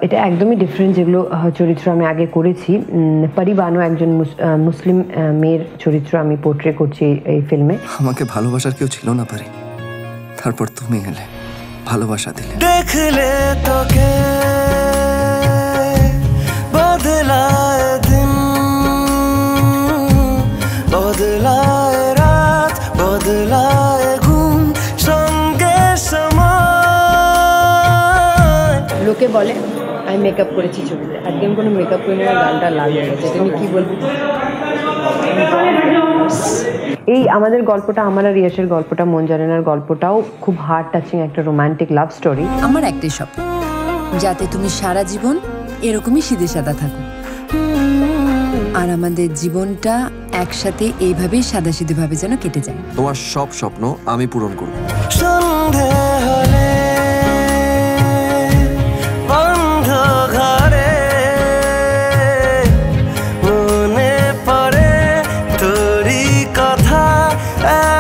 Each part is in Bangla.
এটা একদমই ডিফারেন্ট যেগুলো চরিত্র আমি আগে করেছি। পরি বানো একজন মুসলিম মেয়ের চরিত্র আমি পোর্ট্রে করছি এই ফিল্মে। আমাকে ভালোবাসার কেউ ছিল না পারি, তারপর তুমি এলে, ভালোবাসা দিলে। দেখলে তোকে বদলায় দিন, বদলায় রাত, বদলায় ঘুম, সঙ্গে সময়। লোকে বলে আমি মেকআপ করেছি ছবিতে, আজকে আমি কোনো মেকআপ করি না, গানটা লাল হয়ে গেছে। তুমি কি বলবো? এই আমাদের গল্পটা, আমার আর ইয়াশের গল্পটা, মন জানেনার গল্পটাও খুব হার্ট টাচিং একটা রোমান্টিক লাভ স্টোরি। আমার একটাই স্বপ্ন, যাতে তুমি সারা জীবন এরকমই সিধে সাদা থাকো, আর আমাদের জীবনটা একসাথে এইভাবেই সাদা সিধে ভাবে যেন কেটে যায়। তোমার সব স্বপ্ন আমি পূরণ করব। সন্ধে হলে বন্ধ ঘরে মনে পড়ে তোরই কথা,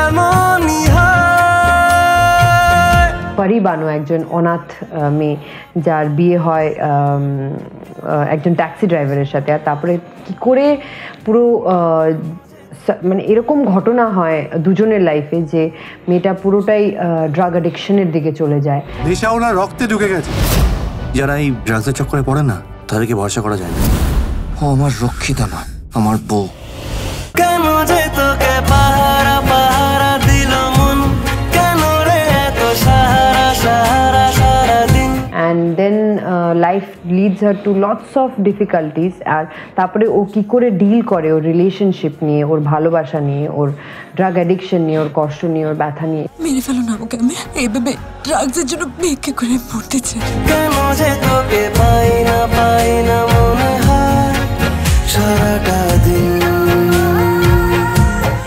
এমনই হয়। পরি বানো একজন অনাথ মেয়ে, যার বিয়ে হয় একজন ট্যাক্সি ড্রাইভারের সাথে, আর তারপরে কি করে পুরো মানে এরকম ঘটনা হয় দুজনের লাইফে যে মেয়েটা পুরোটাই ড্রাগ অ্যাডিকশনের দিকে চলে যায়। নেশা ওনার রক্তে ঢুকে গেছে। যারা এই ড্রাগসের চক্করে পড়ে না, তাদেরকে ভরসা করা যায় না। ও আমার রক্ষিতা না, আমার বউ। কেন যে তোকে পাহারা পাহারা দিল মন, কেন রে এত সাহারা সাহারা সারা দিন। And then life leads her to lots of difficulties. আর তারপরে ও কি করে ডিল করে ওর রিলেশনশিপ নিয়ে, ওর ভালোবাসা নিয়ে, ওর ড্রাগ অ্যাডিকশন নিয়ে, ওর কষ্ট নিয়ে, ওর ব্যথা নিয়ে। মেরে ফেলো না আমাকে, আমি এইভাবে ড্রাগসের জন্য ভিক্ষে করে মরতে চাই। কেন যে তোকে পাই না মনে হয় সারাটা দিন।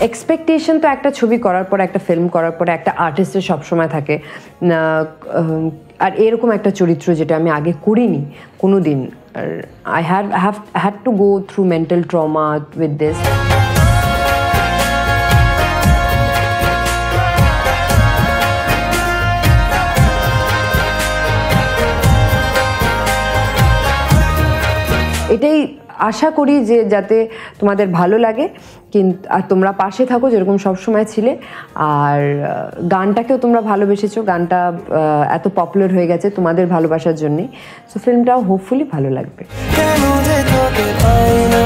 এক্সপেকটেশন তো একটা ছবি করার পর, একটা ফিল্ম করার পরে একটা আর্টিস্টের সবসময় থাকে, আর এরকম একটা চরিত্র যেটা আমি আগে করিনি কোনো দিন। I had to go through mental trauma with this. এটাই আশা করি যে যাতে তোমাদের ভালো লাগে, কিন্তু আর তোমরা পাশে থাকো যেরকম সবসময় ছিলে, আর গানটাকেও তোমরা ভালোবেসেছো। গানটা এত পপুলার হয়ে গেছে তোমাদের ভালোবাসার জন্যে। সো ফিল্মটাও হোপফুলি ভালো লাগবে। কেন যে তোকে পাই না